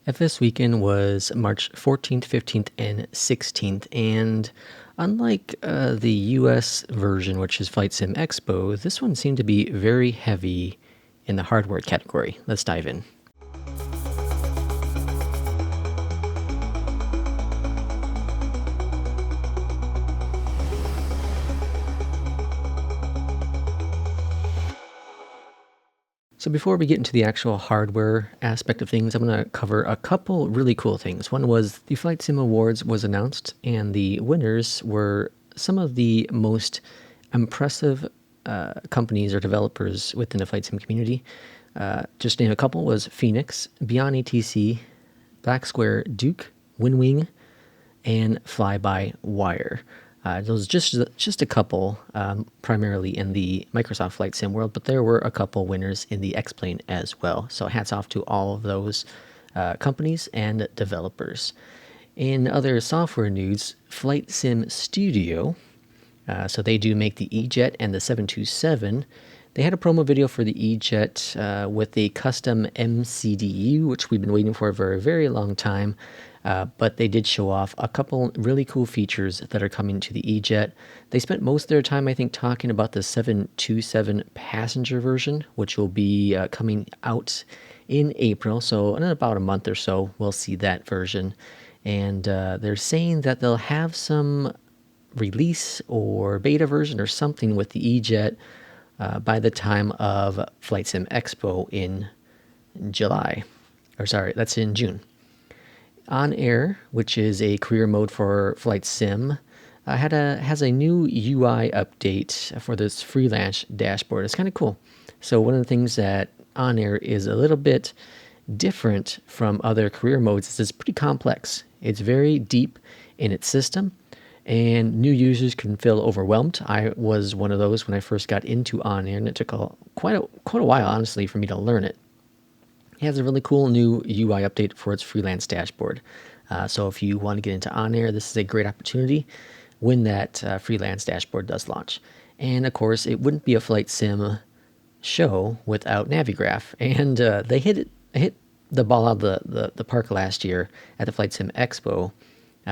FS Weekend was March 14th, 15th, and 16th, and unlike the US version, which is FlightSim Expo, this one seemed to be very heavy in the hardware category. Let's dive in. So before we get into the actual hardware aspect of things, I'm going to cover a couple really cool things. One was the Flight Sim Awards was announced, and the winners were some of the most impressive companies or developers within the Flight Sim community. Just to name a couple was Phoenix, Beyond ATC, Black Square, Duke, Winwing, and Fly-by-Wire. Those just a couple, primarily in the Microsoft Flight Sim world, but there were a couple winners in the X-Plane as well. So hats off to all of those companies and developers. In other software news, Flight Sim Studio, so they do make the EJET and the 727. They had a promo video for the EJET with a custom MCDU, which we've been waiting for a very long time. But they did show off a couple really cool features that are coming to the EJET. They spent most of their time, I think, talking about the 727 passenger version, which will be coming out in April. So in about a month or so, we'll see that version. And they're saying that they'll have some release or beta version or something with the EJET by the time of FlightSim Expo in July. Or sorry, that's in June. On Air, which is a career mode for Flight Sim, has a new UI update for this freelance dashboard. It's kind of cool. So one of the things that On Air is a little bit different from other career modes is it's pretty complex. It's very deep in its system, and new users can feel overwhelmed. I was one of those when I first got into On Air, and it took quite a while, honestly, for me to learn it. It has a really cool new UI update for its freelance dashboard. So if you want to get into On Air, this is a great opportunity when that freelance dashboard does launch. And of course, it wouldn't be a Flight Sim show without Navigraph. And they hit the ball out of the park last year at the Flight Sim Expo.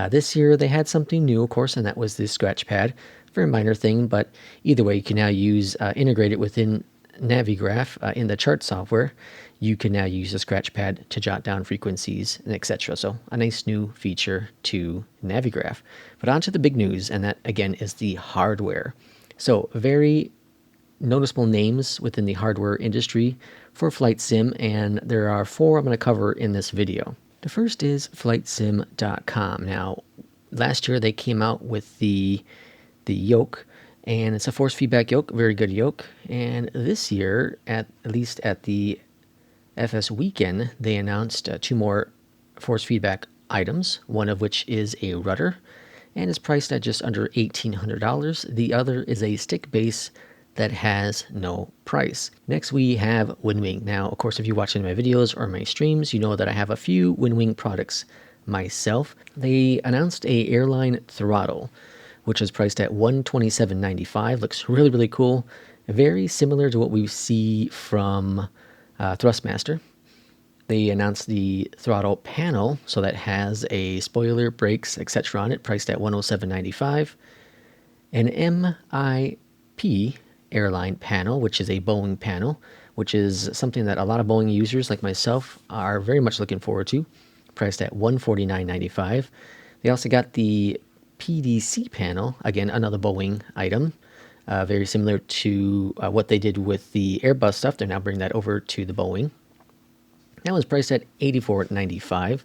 This year they had something new, of course, and that was the scratch pad. Very minor thing, but either way, you can now integrate it within Navigraph in the chart software. You can now use the scratch pad to jot down frequencies and etc. So a nice new feature to Navigraph. But on to the big news, and that again is the hardware. So very noticeable names within the hardware industry for Flight Sim, and there are four I'm going to cover in this video. The first is FlightSim.com. Now, last year they came out with the yoke, and it's a force feedback yoke, very good yoke. And this year, at least at the FS Weekend, they announced two more force feedback items, one of which is a rudder, and is priced at just under $1,800. The other is a stick base that has no price. Next, we have Winwing. Now, of course, if you watch any of my videos or my streams, you know that I have a few Winwing products myself. They announced a airline throttle, which is priced at $127.95. Looks really cool. Very similar to what we see from Thrustmaster. They announced the throttle panel, so that has a spoiler, brakes, etc. on it, priced at $107.95. An MIP airline panel, which is a Boeing panel, which is something that a lot of Boeing users like myself are very much looking forward to, priced at $149.95. They also got the PDC panel, again, another Boeing item, very similar to what they did with the Airbus stuff. They're now bringing that over to the Boeing. That was priced at $84.95.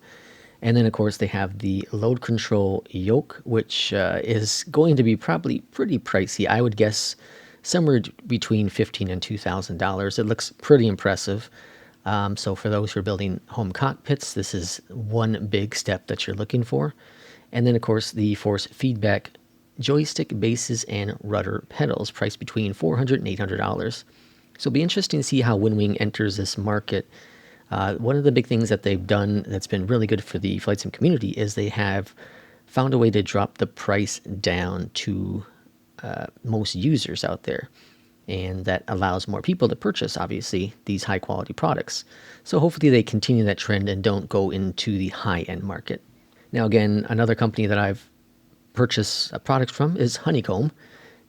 And then, of course, they have the load control yoke, which is going to be probably pretty pricey. I would guess somewhere between $1,500 and $2,000. It looks pretty impressive. So for those who are building home cockpits, this is one big step that you're looking for. And then, of course, the force feedback joystick bases and rudder pedals, priced between $400 and $800. So it'll be interesting to see how Winwing enters this market. One of the big things that they've done that's been really good for the Flight Sim community is they have found a way to drop the price down to most users out there. and that allows more people to purchase, obviously, these high quality products. So hopefully they continue that trend and don't go into the high end market. Now, again, another company that I've purchased products from is Honeycomb.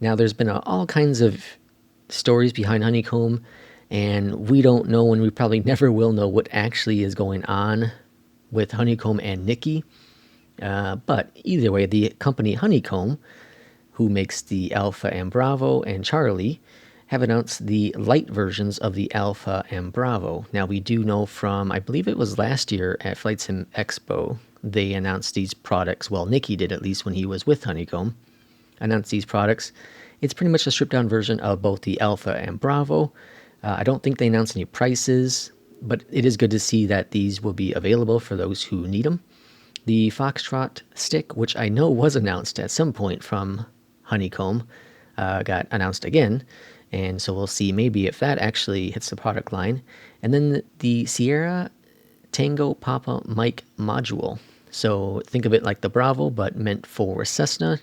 Now, there's been all kinds of stories behind Honeycomb, and we don't know, and we probably never will know what actually is going on with Honeycomb and Nikki. But either way, the company Honeycomb, who makes the Alpha and Bravo and Charlie, have announced the light versions of the Alpha and Bravo. Now, we do know from, I believe it was last year at FlightSim Expo, they announced these products. Well, Nikki did, at least when he was with Honeycomb, announced these products. It's pretty much a stripped-down version of both the Alpha and Bravo. I don't think they announced any prices, but it is good to see that these will be available for those who need them. The Foxtrot stick, which I know was announced at some point from Honeycomb, got announced again. And so we'll see maybe if that actually hits the product line. And then the Sierra Tango Papa Mike module. So think of it like the Bravo, but meant for Cessna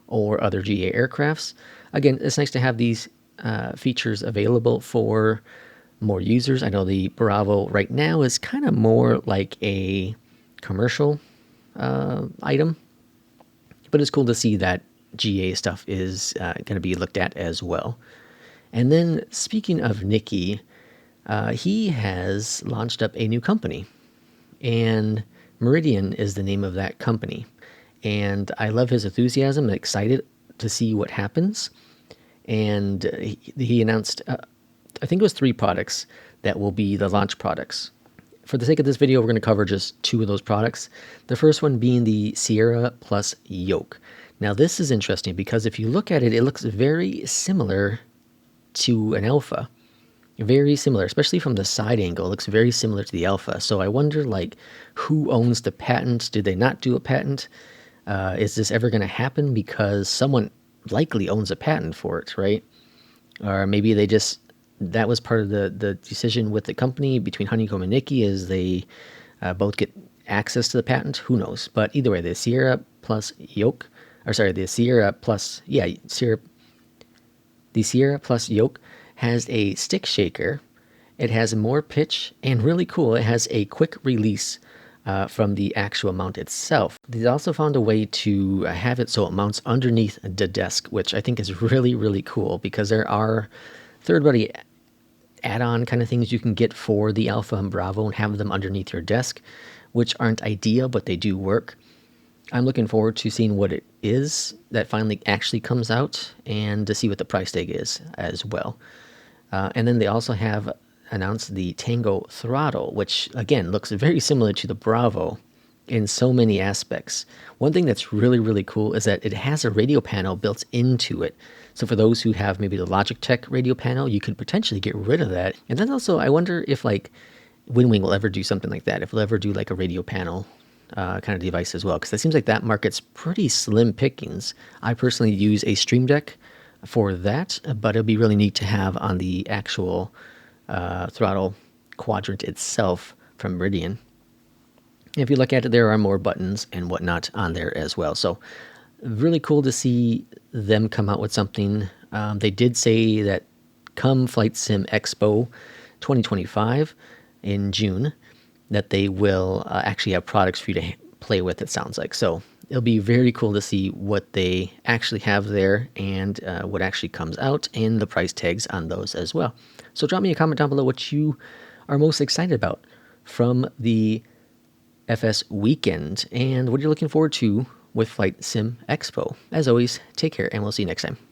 or other GA aircrafts. Again, it's nice to have these features available for more users. I know the Bravo right now is kind of more like a commercial item, but it's cool to see that GA stuff is going to be looked at as well. And then speaking of Nikki, he has launched up a new company, and Meridian is the name of that company. And I love his enthusiasm. I'm excited to see what happens. And he announced, I think it was 3 products that will be the launch products. For the sake of this video, we're going to cover just 2 of those products. The first one being the Sierra Plus yoke. Now, this is interesting because if you look at it, it looks very similar to an Alpha. Very similar, especially from the side angle. It looks very similar to the Alpha. So I wonder, like, who owns the patent? Did they not do a patent? Is this ever going to happen? Because someone likely owns a patent for it, right? Or maybe they just, that was part of the decision with the company between Honeycomb and Nikki, is they both get access to the patent. Who knows? But either way, the Sierra Plus yoke, or sorry, the Sierra Plus, the Sierra Plus yoke has a stick shaker. It has more pitch, and really cool, it has a quick release from the actual mount itself. They also found a way to have it so it mounts underneath the desk, which I think is really, really cool, because there are third-party add-on kind of things you can get for the Alpha and Bravo and have them underneath your desk, which aren't ideal, but they do work. I'm looking forward to seeing what it is that finally actually comes out, and to see what the price tag is as well. And then they also have announced the Tango throttle, which again looks very similar to the Bravo in so many aspects. One thing that's really, really cool is that it has a radio panel built into it. So for those who have maybe the Logitech radio panel, you could potentially get rid of that. And then also, I wonder if like Winwing will ever do something like that, if we'll ever do like a radio panel kind of device as well, because it seems like that market's pretty slim pickings. I personally use a Stream Deck for that, but it'll be really neat to have on the actual throttle quadrant itself from Meridian. If you look at it, there are more buttons and whatnot on there as well. So really cool to see them come out with something. They did say that come FlightSim Expo 2025 in June, that they will actually have products for you to play with, it sounds like. So it'll be very cool to see what they actually have there, and what actually comes out, and the price tags on those as well. So drop me a comment down below what you are most excited about from the FS Weekend, and what you're looking forward to with FlightSim Expo. As always, take care, and we'll see you next time.